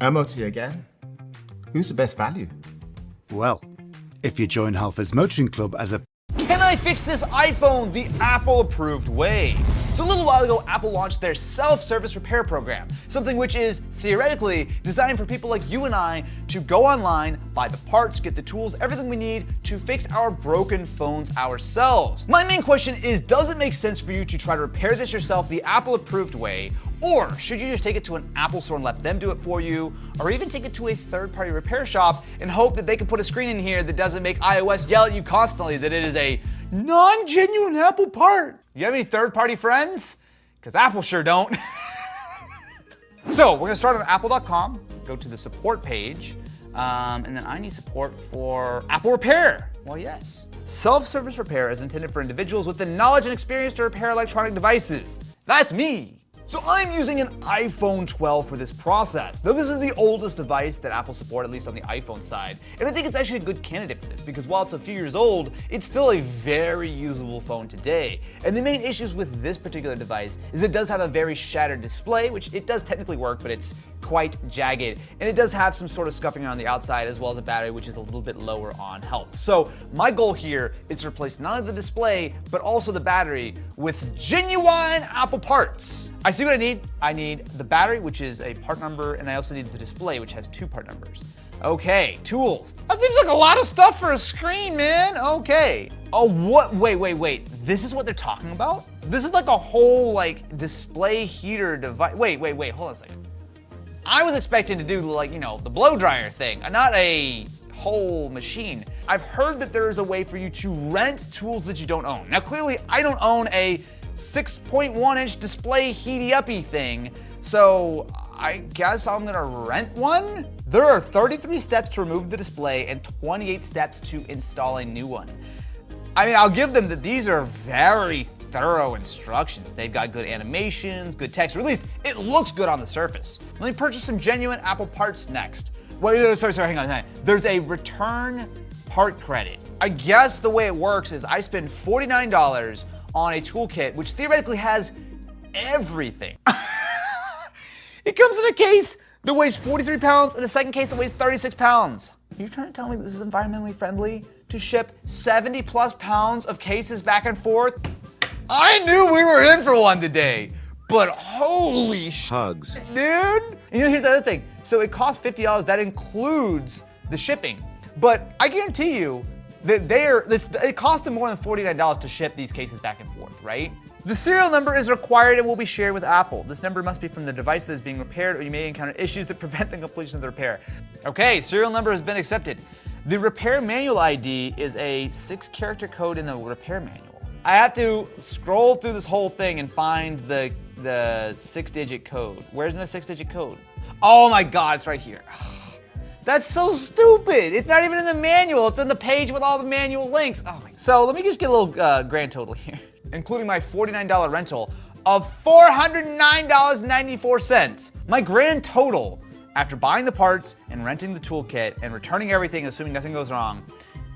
MOT again? Who's the best value? Well, if you join Halford's Motoring Club as a... Can I fix this iPhone the Apple-approved way? So a little while ago, Apple launched their self-service repair program, something which is theoretically designed for people like you and I to go online, buy the parts, get the tools, everything we need to fix our broken phones ourselves. My main question is, does it make sense for you to try to repair this yourself the Apple-approved way, or should you just take it to an Apple store and let them do it for you, or even take it to a third-party repair shop and hope that they can put a screen in here that doesn't make iOS yell at you constantly that it is a non-genuine Apple part? You have any third-party friends? Because Apple sure don't. So we're gonna start on apple.com, go to the support page, and then I need support for Apple Repair. Well, yes. Self-service repair is intended for individuals with the knowledge and experience to repair electronic devices. That's me. So I'm using an iPhone 12 for this process. Now this is the oldest device that Apple support, at least on the iPhone side. And I think it's actually a good candidate for this because while it's a few years old, it's still a very usable phone today. And the main issues with this particular device is it does have a very shattered display, which it does technically work, but it's quite jagged. And it does have some sort of scuffing around the outside as well as a battery, which is a little bit lower on health. So my goal here is to replace not only the display, but also the battery with genuine Apple parts. I see what I need. I need the battery, which is a part number, and I also need the display, which has 2 part numbers. Okay, tools. That seems like a lot of stuff for a screen, man. Okay. Oh, what? Wait. This is what they're talking about? This is like a whole, like, display heater device. Wait. Hold on a second. I was expecting to do, like, the blow dryer thing, not a whole machine. I've heard that there is a way for you to rent tools that you don't own. Now, clearly, I don't own a 6.1-inch display heaty-uppy thing, so I guess I'm gonna rent one? There are 33 steps to remove the display and 28 steps to install a new one. I mean, I'll give them that these are very thorough instructions. They've got good animations, good text, or at least it looks good on the surface. Let me purchase some genuine Apple parts next. Wait, sorry, hang on. There's a return part credit. I guess the way it works is I spend $49 on a toolkit, which theoretically has everything. It comes in a case that weighs 43 pounds and a second case that weighs 36 pounds. Are you trying to tell me this is environmentally friendly to ship 70 plus pounds of cases back and forth? I knew we were in for one today, but holy Hugs. dude. Here's the other thing. So it costs $50, that includes the shipping. But I guarantee you, that it cost them more than $49 to ship these cases back and forth, right? The serial number is required and will be shared with Apple. This number must be from the device that is being repaired, or you may encounter issues that prevent the completion of the repair. Okay, serial number has been accepted. The repair manual ID is a 6-character code in the repair manual. I have to scroll through this whole thing and find the 6-digit code. Where's the 6-digit code? Oh my God, it's right here. That's so stupid. It's not even in the manual. It's in the page with all the manual links. Oh my. So let me just get a little grand total here, including my $49 rental of $409.94. My grand total after buying the parts and renting the toolkit and returning everything, assuming nothing goes wrong,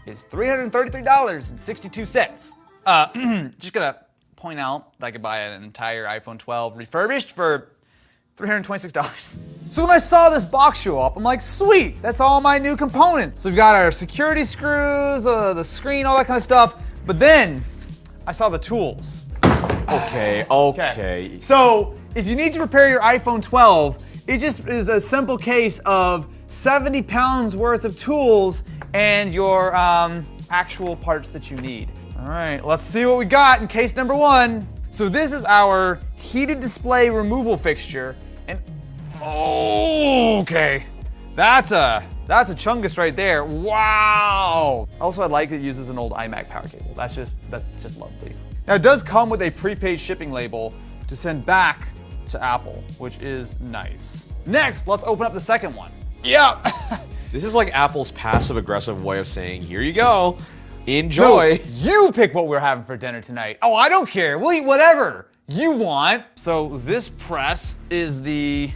is $333.62. Just gonna point out that I could buy an entire iPhone 12 refurbished for $326. So when I saw this box show up, I'm like, sweet, that's all my new components. So we've got our security screws, the screen, all that kind of stuff. But then I saw the tools. Okay. So if you need to repair your iPhone 12, it just is a simple case of 70 pounds worth of tools and your actual parts that you need. All right, let's see what we got in case number 1. So this is our heated display removal fixture. And okay, that's a chungus right there. Wow. Also, I like it uses an old iMac power cable. That's just lovely. Now it does come with a prepaid shipping label to send back to Apple, which is nice. Next, let's open up the second one. Yeah. This is like Apple's passive-aggressive way of saying, here you go, enjoy. No, you pick what we're having for dinner tonight. Oh, I don't care. We'll eat whatever you want. So this press is the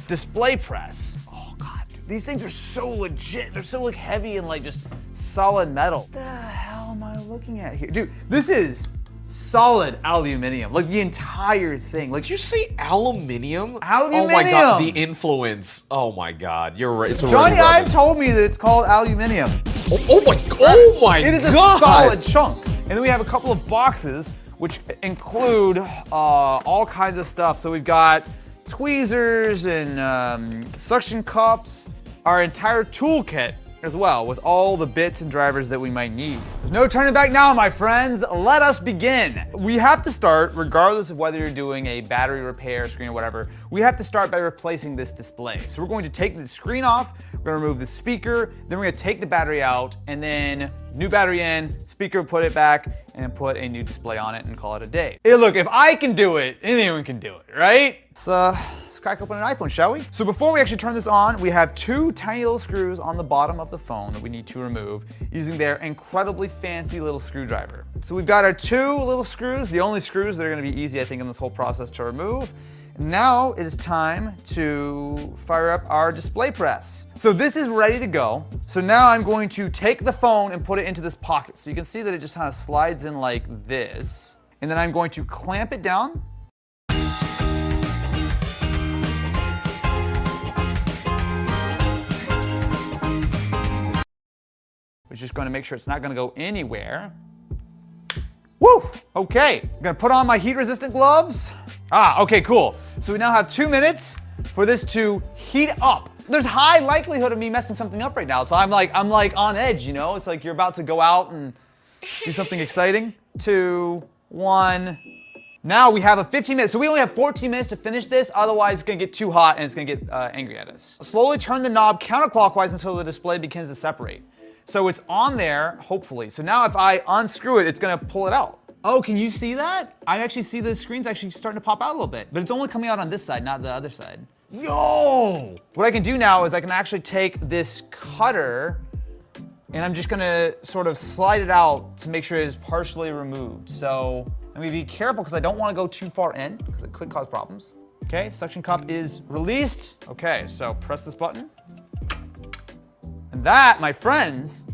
display press. Oh God, these things are so legit. They're so like heavy and like just solid metal. What the hell am I looking at here? Dude, this is solid aluminum, like the entire thing. Like Did you say aluminium? Aluminium. Oh my god, the influence. Oh my god, you're right. It's Johnny really Ive told me that it's called aluminium. Oh my It is a god. solid chunk. And then we have a couple of boxes which include all kinds of stuff. So we've got tweezers and suction cups, our entire toolkit as well, with all the bits and drivers that we might need. There's no turning back now, my friends. Let us begin. We have to start, regardless of whether you're doing a battery repair, screen, or whatever, we have to start by replacing this display. So we're going to take the screen off, we're gonna remove the speaker, then we're gonna take the battery out, and then new battery in, speaker, put it back, and put a new display on it and call it a day. Hey, look, if I can do it, anyone can do it, right? Let's crack open an iPhone, shall we? So before we actually turn this on, we have two tiny little screws on the bottom of the phone that we need to remove using their incredibly fancy little screwdriver. So we've got our two little screws, the only screws that are gonna be easy, I think, in this whole process to remove. Now it is time to fire up our display press. So this is ready to go. So now I'm going to take the phone and put it into this pocket. So you can see that it just kind of slides in like this. And then I'm going to clamp it down. We're just going to make sure it's not going to go anywhere. Woo! Okay, I'm going to put on my heat-resistant gloves. Okay, cool. So we now have 2 minutes for this to heat up. There's high likelihood of me messing something up right now, so I'm like on edge, you know? It's like you're about to go out and do something exciting. 2, 1. Now we have a 15 minutes, so we only have 14 minutes to finish this, otherwise it's gonna get too hot and it's gonna get angry at us. Slowly turn the knob counterclockwise until the display begins to separate. So it's on there, hopefully. So now if I unscrew it, it's gonna pull it out. Oh, can you see that? I actually see the screen's actually starting to pop out a little bit, but it's only coming out on this side, not the other side. Yo! What I can do now is I can actually take this cutter and I'm just gonna sort of slide it out to make sure it is partially removed. So let me be careful because I don't wanna go too far in because it could cause problems. Okay, suction cup is released. Okay, so press this button. And that, my friends,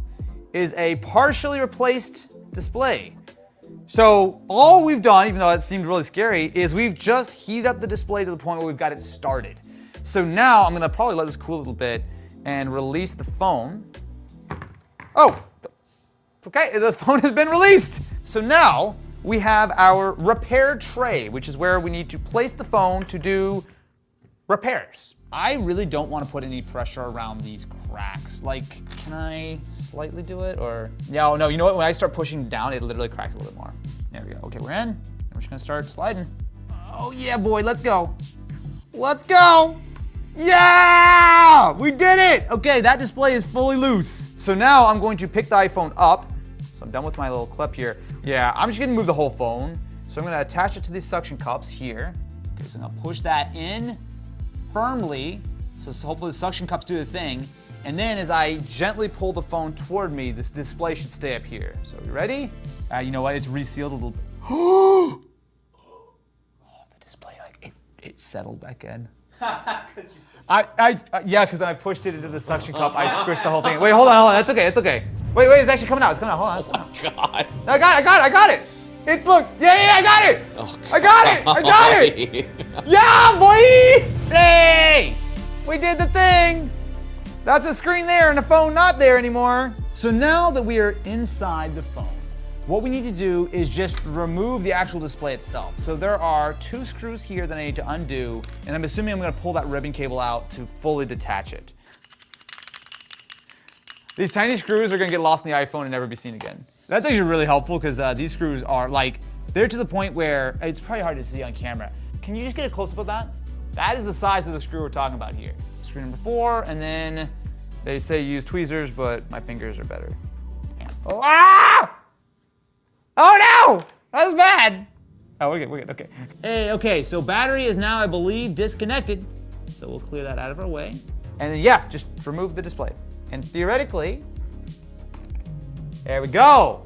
is a partially replaced display. So all we've done, even though it seemed really scary, is we've just heated up the display to the point where we've got it started. So now I'm gonna probably let this cool a little bit and release the phone. Oh, okay, the phone has been released. So now we have our repair tray, which is where we need to place the phone to do repairs. I really don't want to put any pressure around these cracks. Like, can I slightly do it or? No, you know what? When I start pushing down, it literally cracks a little bit more. There we go. Okay, we're in. We're just gonna start sliding. Oh yeah, boy, let's go. Let's go. Yeah, we did it. Okay, that display is fully loose. So now I'm going to pick the iPhone up. So I'm done with my little clip here. Yeah, I'm just gonna move the whole phone. So I'm gonna attach it to these suction cups here. Okay, so I'm gonna push that in firmly, so hopefully the suction cups do the thing. And then as I gently pull the phone toward me, this display should stay up here. So you ready? You know what, it's resealed a little bit. Oh, the display, like, it settled back in. Yeah, because I pushed it into the suction cup. I squished the whole thing. Wait, hold on, that's okay. Wait, it's actually coming out, hold on. Oh god. I got it. It's, look, yeah, I got it. Oh, I got it. Yeah, boy. Hey, we did the thing. That's a screen there and a phone not there anymore. So now that we are inside the phone, what we need to do is just remove the actual display itself. So there are 2 screws here that I need to undo, and I'm assuming I'm gonna pull that ribbon cable out to fully detach it. These tiny screws are gonna get lost in the iPhone and never be seen again. That's actually really helpful because these screws are like, they're to the point where it's probably hard to see on camera. Can you just get a close up of that? That is the size of the screw we're talking about here. Screw number 4, and then they say use tweezers, but my fingers are better. Yeah. Oh, oh no! That was bad. Oh, we're good, okay. Hey, okay, so battery is now, I believe, disconnected. So we'll clear that out of our way. And then, yeah, just remove the display. And theoretically, there we go.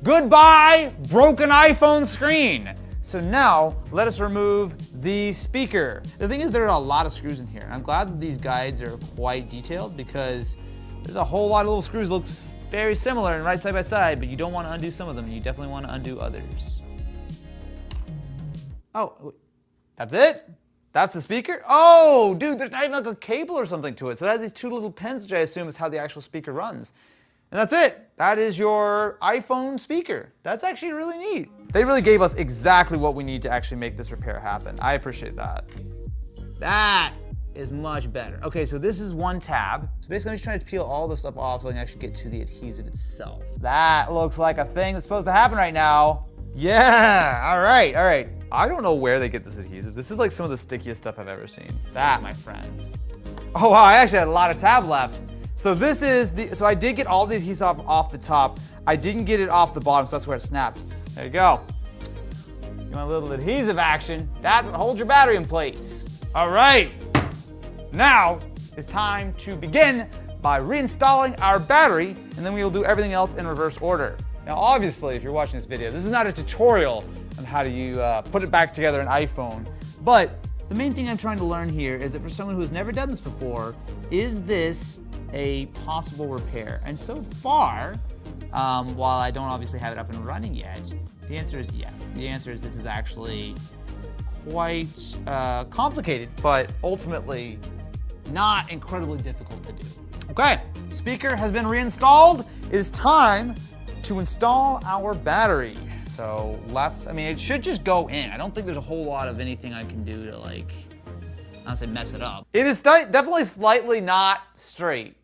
Goodbye, broken iPhone screen. So now, let us remove the speaker. The thing is, there are a lot of screws in here. And I'm glad that these guides are quite detailed because there's a whole lot of little screws that looks very similar and right side by side, but you don't want to undo some of them. You definitely want to undo others. Oh, that's it? That's the speaker? Oh, dude, there's not even like a cable or something to it. So it has these two little pins, which I assume is how the actual speaker runs. And that's it. That is your iPhone speaker. That's actually really neat. They really gave us exactly what we need to actually make this repair happen. I appreciate that. That is much better. Okay, so this is one tab. So basically I'm just trying to peel all this stuff off so I can actually get to the adhesive itself. That looks like a thing that's supposed to happen right now. Yeah, all right. I don't know where they get this adhesive. This is like some of the stickiest stuff I've ever seen. That, my friends. Oh wow, I actually had a lot of tab left. So this is so I did get all the adhesive off the top. I didn't get it off the bottom, so that's where it snapped. There you go. You want a little adhesive action. That's what holds your battery in place. All right, now it's time to begin by reinstalling our battery, and then we will do everything else in reverse order. Now, obviously, if you're watching this video, this is not a tutorial on how to put it back together in iPhone, but the main thing I'm trying to learn here is that for someone who's never done this before, is this a possible repair? And so far, while I don't obviously have it up and running yet, the answer is yes. The answer is this is actually quite complicated, but ultimately not incredibly difficult to do. Okay, speaker has been reinstalled. It is time to install our battery. So it should just go in. I don't think there's a whole lot of anything I can do to like, not say mess it up. It is definitely slightly not straight.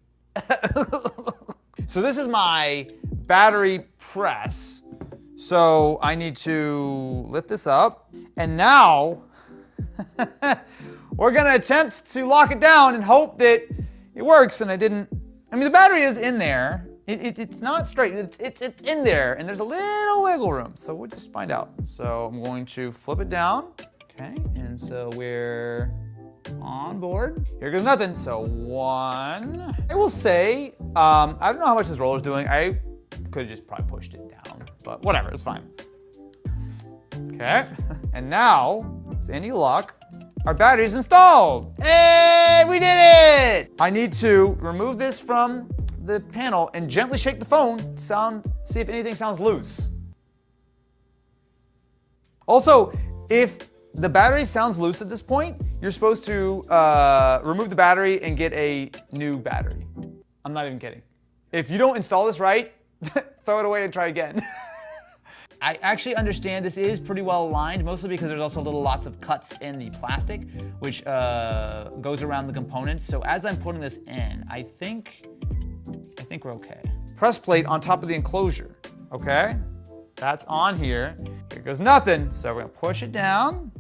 So this is my battery press. So I need to lift this up. And now we're gonna attempt to lock it down and hope that it works. And the battery is in there. It's not straight, it's in there, and there's a little wiggle room, so we'll just find out. So I'm going to flip it down, okay, and so we're on board. Here goes nothing, so one. I will say, I don't know how much this roller's doing. I could have just probably pushed it down, but whatever, it's fine. Okay, and now, with any luck, our battery's installed. Hey, we did it! I need to remove this from the panel and gently shake the phone to see if anything sounds loose. Also, if the battery sounds loose at this point, you're supposed to remove the battery and get a new battery. I'm not even kidding. If you don't install this right, throw it away and try again. I actually understand this is pretty well aligned, mostly because there's also lots of cuts in the plastic, which goes around the components. So as I'm putting this in, I think we're okay. Press plate on top of the enclosure, okay? That's on here. Here goes nothing, so we're gonna push it down.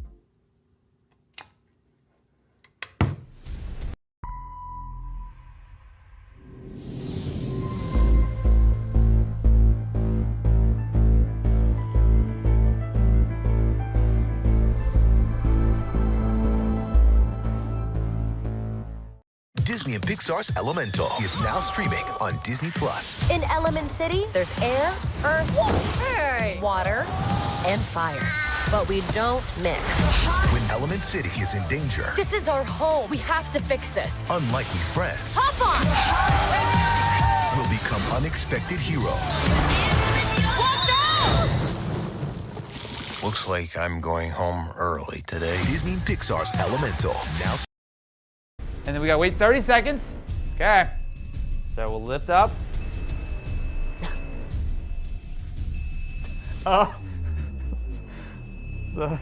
Disney and Pixar's Elemental is now streaming on Disney+. In Element City, there's air, earth, water, and fire. But we don't mix. When Element City is in danger, This is our home. We have to fix this. unlikely friends Hop on! will become unexpected heroes. Watch out! Looks like I'm going home early today. Disney and Pixar's Elemental now. And then we gotta wait 30 seconds. Okay. So we'll lift up. It's a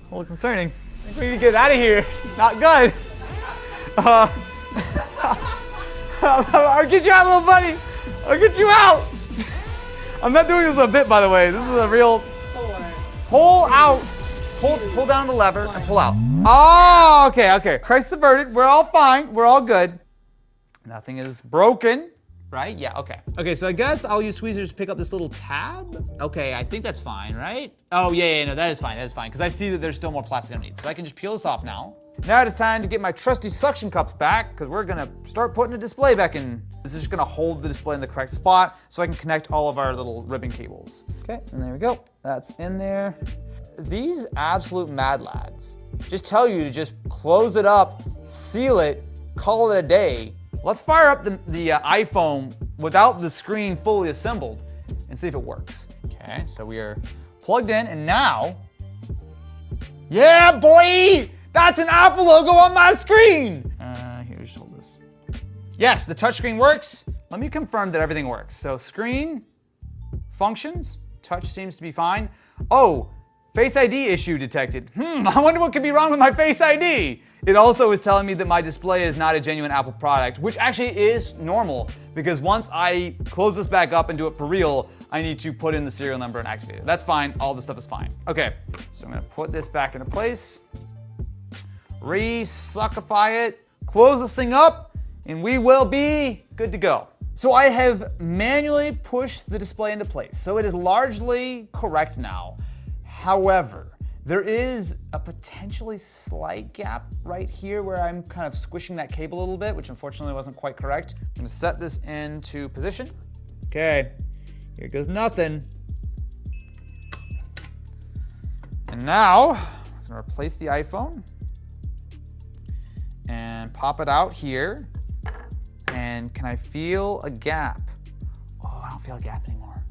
little concerning. I think we need to get out of here. It's not good. I'll get you out, little buddy. I'll get you out. I'm not doing this a bit, by the way. This is a real pull out. Pull down the lever and pull out. Oh, okay. Crisis averted. We're all fine. We're all good. Nothing is broken, right? Yeah, okay. Okay, so I guess I'll use tweezers to pick up this little tab. Okay, I think that's fine, right? Oh, yeah, no, that is fine, because I see that there's still more plastic underneath. So I can just peel this off now. Now it is time to get my trusty suction cups back, because we're gonna start putting the display back in. This is just gonna hold the display in the correct spot so I can connect all of our little ribbon cables. Okay, and there we go. That's in there. These absolute mad lads just tell you to just close it up, seal it, call it a day. Let's fire up the iPhone without the screen fully assembled and see if it works. Okay, so we are plugged in, and now Yeah, boy! That's an Apple logo on my screen! Here, just hold this. Yes, the touchscreen works. Let me confirm that everything works. So screen, functions, touch seems to be fine. Oh, Face ID issue detected. I wonder what could be wrong with my Face ID. It also is telling me that my display is not a genuine Apple product, which actually is normal because once I close this back up and do it for real, I need to put in the serial number and activate it. That's fine, all this stuff is fine. Okay, so I'm gonna put this back into place, re-suckify it, close this thing up, and we will be good to go. So I have manually pushed the display into place, so it is largely correct now. However, there is a potentially slight gap right here where I'm kind of squishing that cable a little bit, which unfortunately wasn't quite correct. I'm gonna set this into position. Okay, here goes nothing. And now, I'm gonna replace the iPhone and pop it out here. And can I feel a gap? Oh, I don't feel a gap anymore.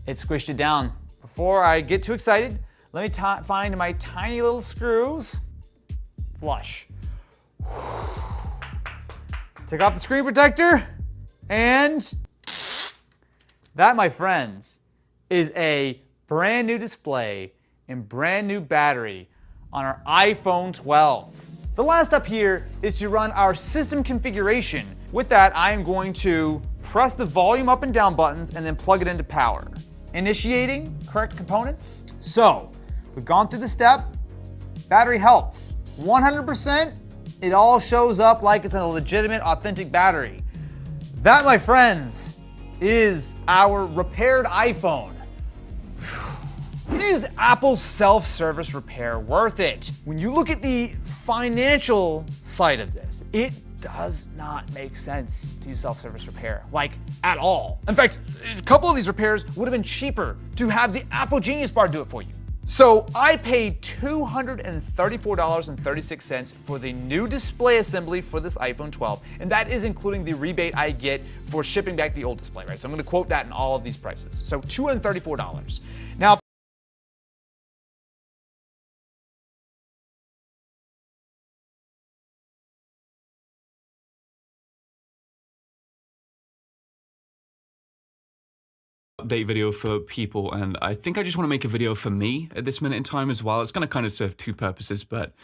It squished it down. Before I get too excited, let me find my tiny little screws. Flush. Take off the screen protector, and that, my friends, is a brand new display and brand new battery on our iPhone 12. The last step here is to run our system configuration. With that, I am going to press the volume up and down buttons and then plug it into power. Initiating correct components. So, we've gone through the step. Battery health, 100%. It all shows up like it's a legitimate, authentic battery. That, my friends, is our repaired iPhone. Is Apple's self-service repair worth it? When you look at the financial side of this, it does not make sense to use self-service repair, like at all. In fact, a couple of these repairs would have been cheaper to have the Apple Genius Bar do it for you. So I paid $234.36 for the new display assembly for this iPhone 12, and that is including the rebate I get for shipping back the old display, right? So I'm gonna quote that in all of these prices. So $234. Now, update video for people, and I think I just want to make a video for me at this minute in time as well. It's going to kind of serve two purposes, but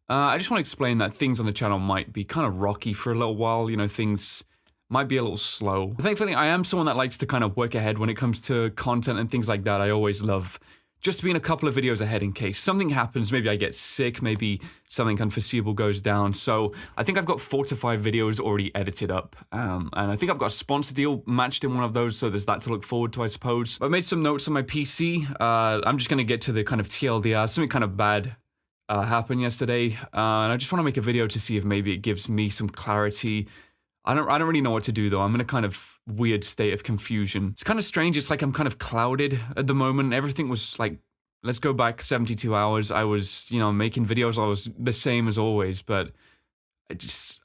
I just want to explain that things on the channel might be kind of rocky for a little while. You know, things might be a little slow. Thankfully, I am someone that likes to kind of work ahead when it comes to content and things like that. I always love just being a couple of videos ahead in case something happens. Maybe I get sick, maybe something unforeseeable goes down. So I think I've got 4 to 5 videos already edited up. And I think I've got a sponsor deal matched in one of those, so there's that to look forward to, I suppose. I made some notes on my PC. I'm just gonna get to the kind of TLDR. Something kind of bad happened yesterday. And I just wanna make a video to see if maybe it gives me some clarity. I don't really know what to do though. I'm in a kind of weird state of confusion. It's kind of strange. It's like I'm kind of clouded at the moment. Everything was like, let's go back 72 hours. I was, you know, making videos. I was the same as always, but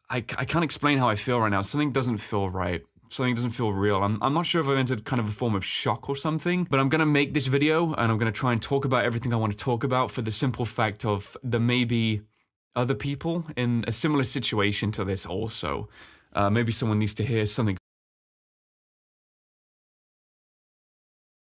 I can't explain how I feel right now. Something doesn't feel right. Something doesn't feel real. I'm not sure if I've entered kind of a form of shock or something, but I'm gonna make this video and I'm gonna try and talk about everything I want to talk about for the simple fact of there may be other people in a similar situation to this also. Maybe someone needs to hear something.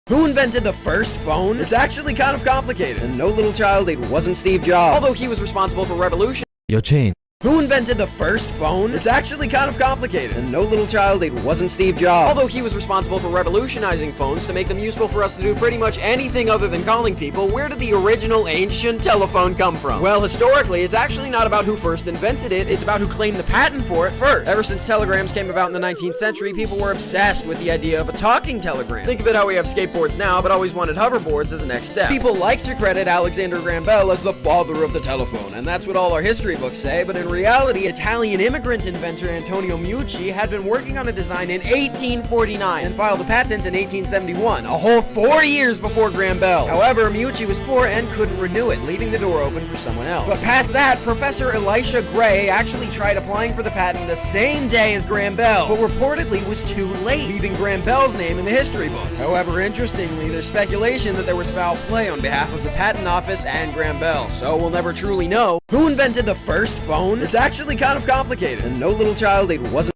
Who invented the first phone? It's actually kind of complicated. And no little child, it wasn't Steve Jobs. Although he was responsible for revolution. Your chain. Who invented the first phone? It's actually kind of complicated. And no little child, it wasn't Steve Jobs. Although he was responsible for revolutionizing phones to make them useful for us to do pretty much anything other than calling people, where did the original ancient telephone come from? Well, historically, it's actually not about who first invented it, it's about who claimed the patent for it first. Ever since telegrams came about in the 19th century, people were obsessed with the idea of a talking telegram. Think of it how we have skateboards now, but always wanted hoverboards as a next step. People like to credit Alexander Graham Bell as the father of the telephone, and that's what all our history books say, but in reality, Italian immigrant inventor Antonio Meucci had been working on a design in 1849 and filed a patent in 1871, a whole 4 years before Graham Bell. However, Meucci was poor and couldn't renew it, leaving the door open for someone else. But past that, Professor Elisha Gray actually tried applying for the patent the same day as Graham Bell, but reportedly was too late, leaving Graham Bell's name in the history books. However, interestingly, there's speculation that there was foul play on behalf of the patent office and Graham Bell, so we'll never truly know who invented the first phone. It's actually kind of complicated, and no little child it wasn't.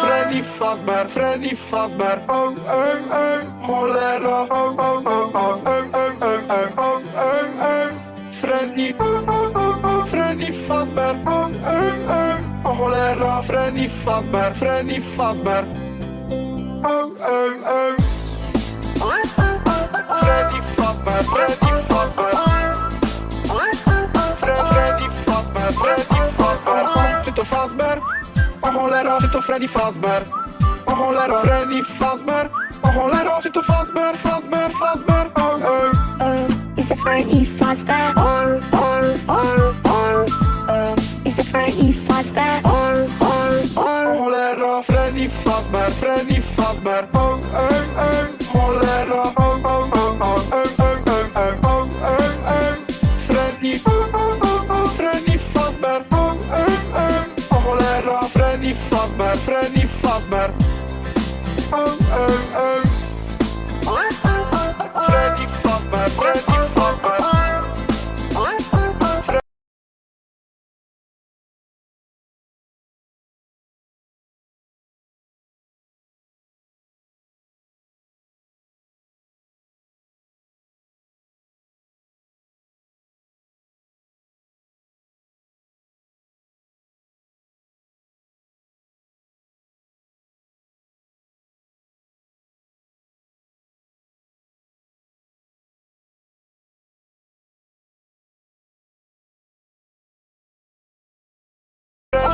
Freddy Fazbear, Freddy Fazbear, oh, oh, oh, cholera, oh, oh, oh, oh, oh, oh, oh, oh, oh, oh, Freddy, oh, oh, oh, oh, Freddy Fazbear, oh, oh, oh, cholera, Freddy Fazbear, Freddy Fazbear, oh, oh, oh, Freddy Fazbear, Freddy Fazbear, Freddy Fazbear, Freddy Fazbear, czy to Fazbear? O cholera, czy to Freddy Fazbear? O cholera, Freddy Fazbear? O cholera, czy to Fazbear, Fazbear, Fazbear? Oh, oh. Is it Freddy Fazbear? Is it Freddy Fazbear? O cholera, Freddy Fazbear, Freddy Fazbear. Oh, oh, oh. Cholera, oh, oh, oh, oh, oh, oh, oh, oh, oh, oh. Freddy, oh, oh, oh, oh, Freddy Fazbear. Oh, oh, oh. O cholera, Freddy Fazbear, Freddy Fazbear. Oh, oh, oh. Freddy Fazbear, Freddy Fazbear.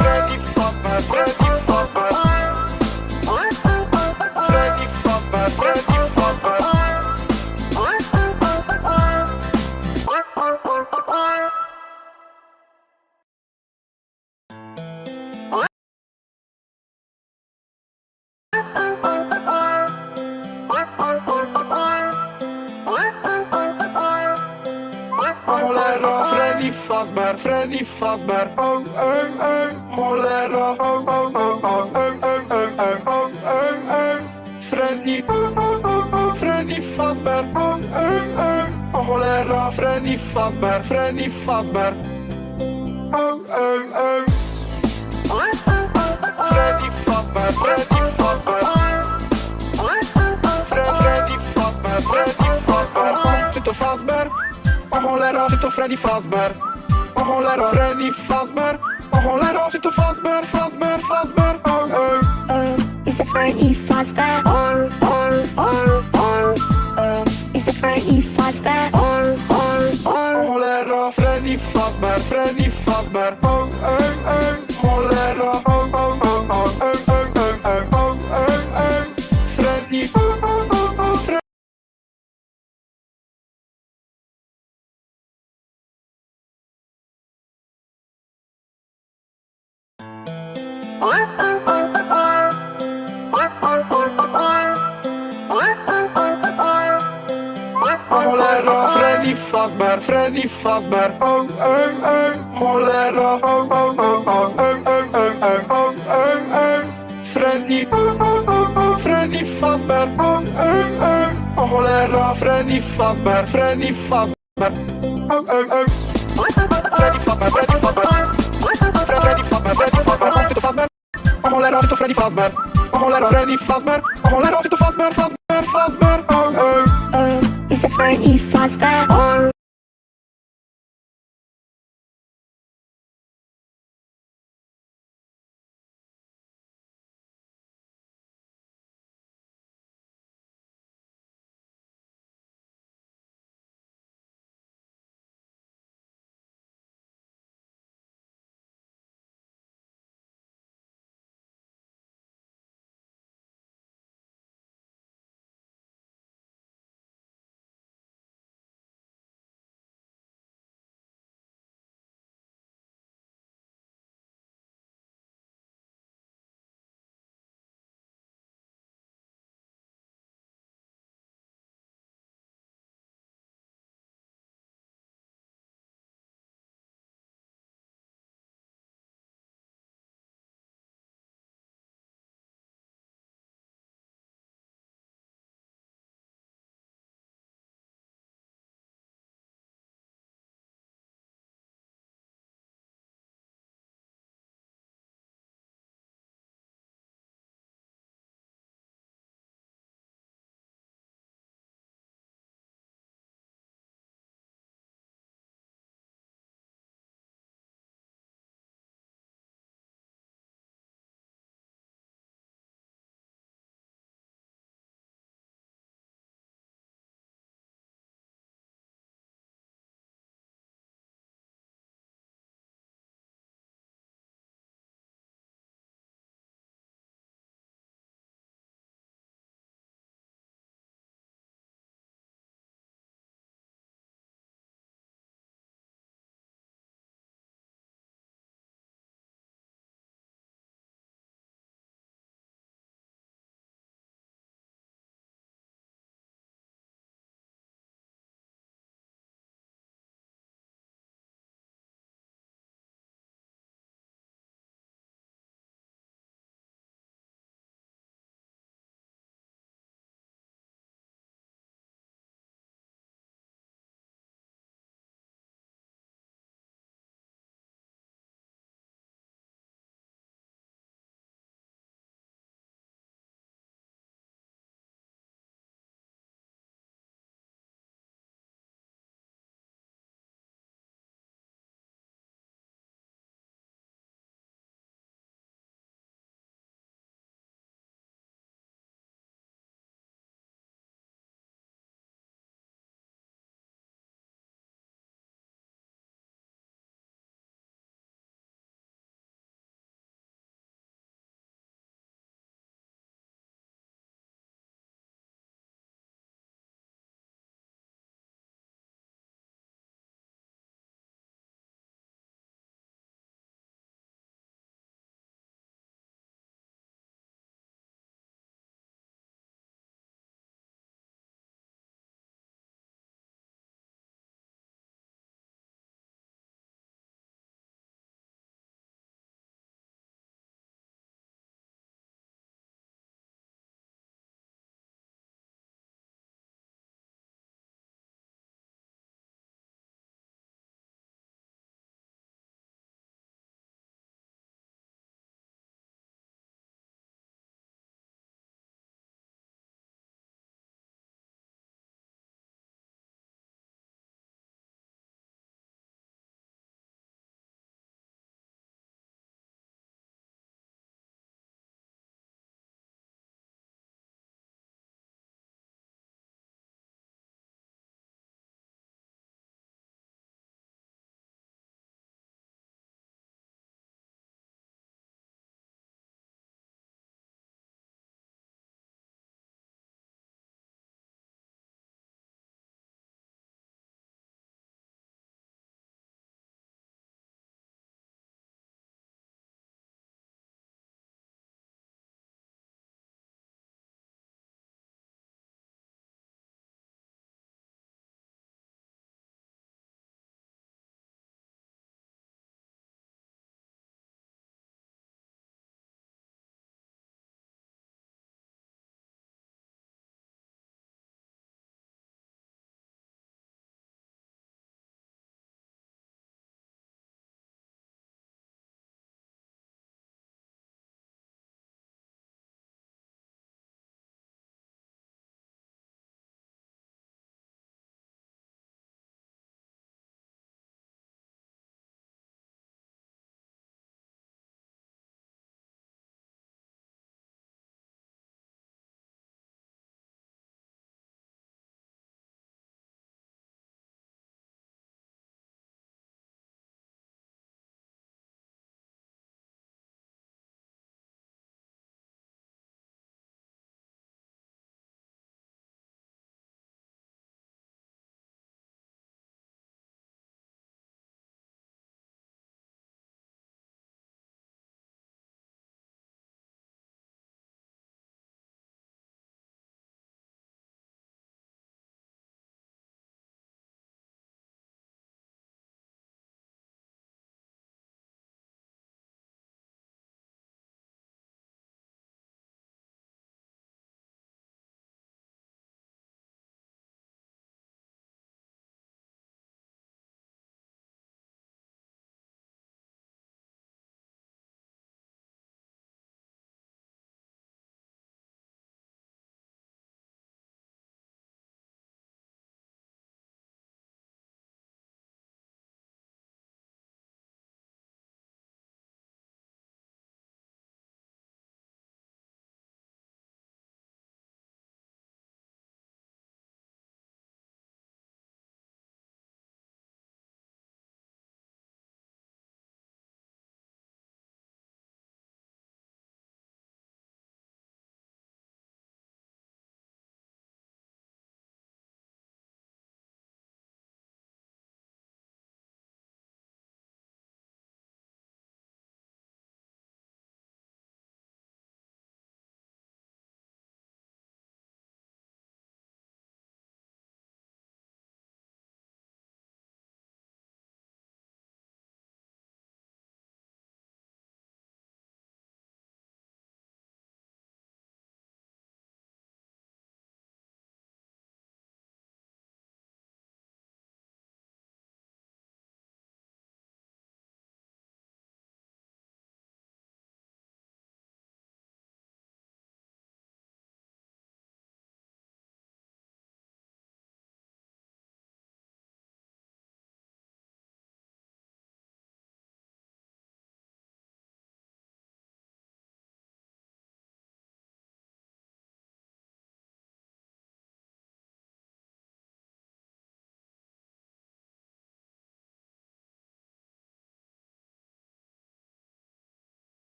Freddy Fazbear, Freddy Fazbear. Freddy Fazbear, Freddy Fazbear. Cholera, Freddy Fazbear, Freddy Fazbear. Oh, oh, oh. Cholera, oh, oh, oh, oh, oh, oh, oh, oh, oh, oh. Freddy, oh, oh, oh, oh, Freddy Fazbear. Oh, oh, oh. Oh, cholera, Freddy Fazbear, Freddy Fazbear. Oh, oh, oh. Freddy Fazbear, Freddy Fazbear. Freddy Fazbear, Freddy Fazbear. Czy to Fazbear? O cholera, czy to Freddy Fazbear? O cholera, Freddy Fazbear? O cholera, czy to Fazbear, Fazbear, Fazbear? Oh, oh. Is it Freddy Fazbear? Is it Freddy Fazbear? O cholera, Freddy Fazbear, Freddy Fazbear. Oh, oh, oh. Cholera, oh, oh, oh, oh, oh, oh, oh, oh, oh, oh. Freddy, oh, oh, oh, oh, Freddy. Cholera, Freddy Fazbear, Freddy Fazbear. Oh, oh, oh. Cholera, oh, oh, oh, oh, oh, oh, oh, oh, oh, oh. Freddy, oh, oh, oh, oh, Freddy Fazbear. Oh, oh, oh. Oh, cholera, Freddy Fazbear, Freddy Fazbear. Oh, oh, oh. Freddy Fazbear, Freddy Fazbear. Freddy Fazbear. Freddy Fazbear. Fazbear. Oh, Is it Freddy Fazbear?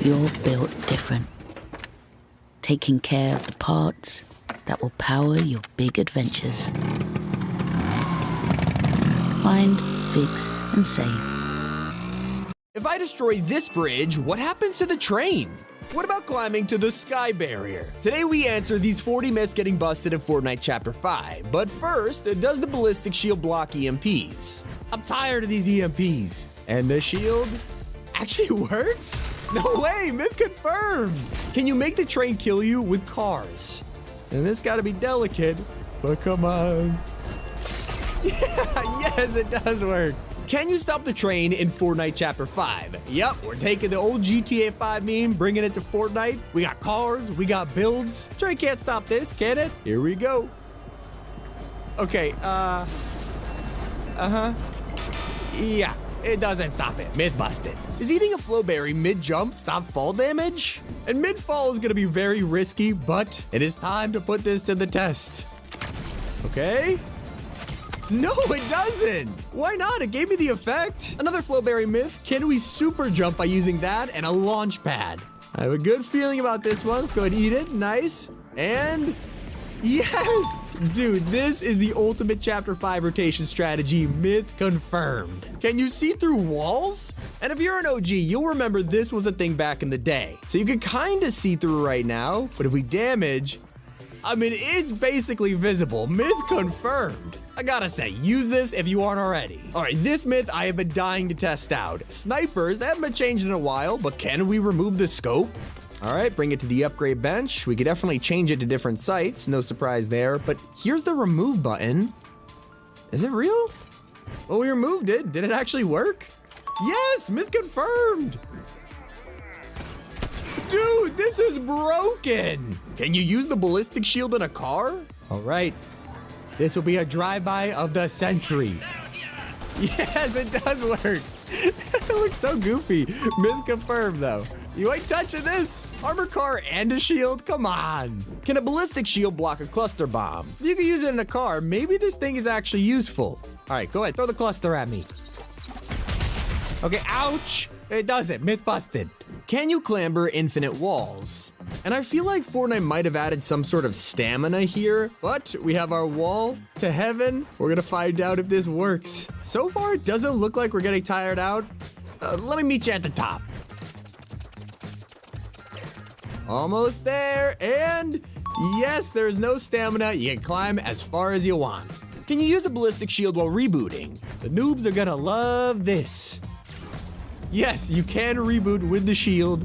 You're built different. Taking care of the parts that will power your big adventures. Find, fix, and save. If I destroy this bridge, what happens to the train? What about climbing to the sky barrier? Today we answer these 40 myths getting busted in Fortnite Chapter 5. But first, does the ballistic shield block EMPs? I'm tired of these EMPs. And the shield actually works? No way, myth confirmed. Can you make the train kill you with cars? And this gotta be delicate, but come on. Yeah, yes, it does work. Can you stop the train in Fortnite Chapter 5? Yep, we're taking the old GTA 5 meme, bringing it to Fortnite. We got cars, we got builds. Train can't stop this, can it? Here we go. Okay, yeah, it doesn't stop it. Myth busted. Is eating a flowberry mid-jump stop fall damage? And mid-fall is gonna be very risky, but it is time to put this to the test. Okay. No, it doesn't. Why not? It gave me the effect. Another flowberry myth. Can we super jump by using that and a launch pad? I have a good feeling about this one. Let's go ahead and eat it. Nice. And yes, dude, this is the ultimate Chapter 5 rotation strategy. Myth confirmed. Can you see through walls? And if you're an OG, you'll remember this was a thing back in the day. So you can kind of see through right now, but if we damage, I mean, it's basically visible. Myth confirmed. I gotta say, use this if you aren't already. All right, this myth I have been dying to test out. Snipers haven't been changed in a while, but can we remove the scope? All right, bring it to the upgrade bench. We could definitely change it to different sights. No surprise there, but here's the remove button. Is it real? Well, we removed it. Did it actually work? Yes, myth confirmed. Dude, this is broken. Can you use the ballistic shield in a car? All right. This will be a drive-by of the century. Yes, it does work. It looks so goofy. Myth confirmed, though. You ain't touching this. Armor car and a shield? Come on. Can a ballistic shield block a cluster bomb? If you can use it in a car, maybe this thing is actually useful. All right, go ahead. Throw the cluster at me. Okay, ouch. It doesn't. Myth busted. Can you clamber infinite walls? And I feel like Fortnite might have added some sort of stamina here, but we have our wall to heaven. We're gonna find out if this works. So far, it doesn't look like we're getting tired out. Let me meet you at the top. Almost there, and yes, there's no stamina. You can climb as far as you want. Can you use a ballistic shield while rebooting? The noobs are gonna love this. Yes, you can reboot with the shield.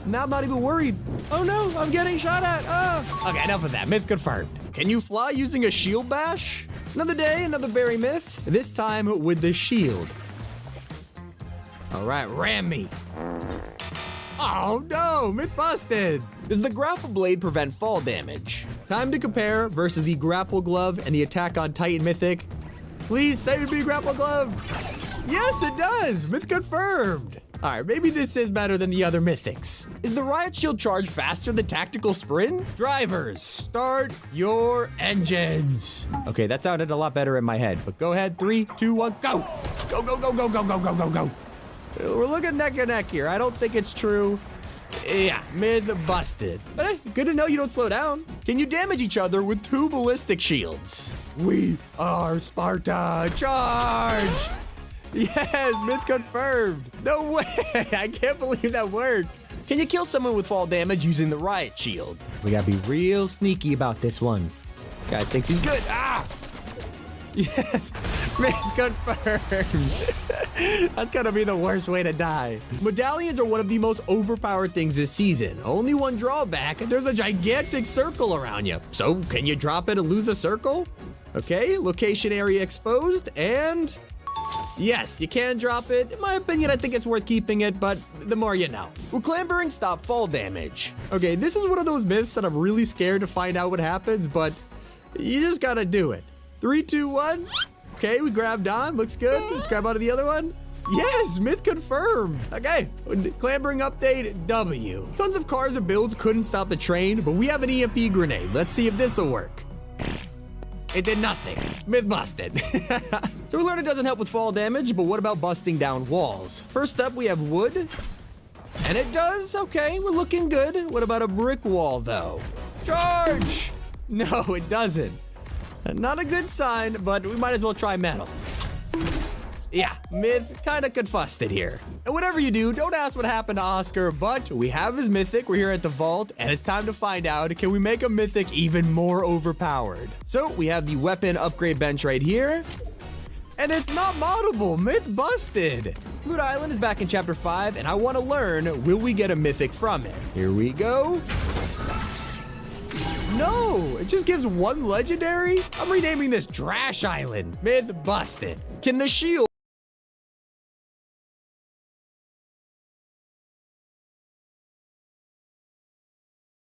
Now I'm not even worried. Oh no, I'm getting shot at. Oh. Okay, enough of that. Myth confirmed. Can you fly using a shield bash? Another day, another berry myth. This time with the shield. All right, ram me. Oh no, myth busted. Does the grapple blade prevent fall damage? Time to compare versus the grapple glove and the Attack on Titan mythic. Please save me, grapple glove. Yes, it does. Myth confirmed. All right, maybe this is better than the other mythics. Is the riot shield charge faster than tactical sprint? Drivers, start your engines. Okay, that sounded a lot better in my head, but go ahead. 3, 2, 1, go. Go, go, go, go, go, go, go, go, go. We're looking neck and neck here. I don't think it's true. Yeah, myth busted. But hey, good to know you don't slow down. Can you damage each other with 2 ballistic shields? We are Sparta. Charge! Yes, myth confirmed. No way. I can't believe that worked. Can you kill someone with fall damage using the riot shield? We gotta be real sneaky about this one. This guy thinks he's good. Ah! Yes, myth confirmed. That's gonna be the worst way to die. Medallions are one of the most overpowered things this season. Only one drawback, there's a gigantic circle around you. So can you drop it and lose a circle? Okay, location area exposed, and yes, you can drop it. In my opinion, I think it's worth keeping it, but the more you know. Will clambering stop fall damage? Okay, this is one of those myths that I'm really scared to find out what happens, but you just gotta do it. 3, 2, 1. Okay, we grabbed on. Looks good. Let's grab onto the other one. Yes, myth confirmed. Okay, clambering update W. Tons of cars and builds couldn't stop the train, but we have an EMP grenade. Let's see if this will work. It did nothing. Myth busted. So we learned it doesn't help with fall damage, but what about busting down walls? First up, we have wood And it does? Okay, we're looking good. What about a brick wall, though? Charge! No, it doesn't. Not a good sign, but we might as well try metal. Yeah, myth kinda confused here. And whatever you do, don't ask what happened to Oscar, but we have his mythic, we're here at the vault, and it's time to find out, can we make a mythic even more overpowered? So we have the weapon upgrade bench right here, and it's not moddable, myth busted. Loot Island is back in chapter 5, and I wanna learn, will we get a mythic from it? Here we go. No, it just gives one legendary? I'm renaming this Trash Island. Myth busted. Can the shield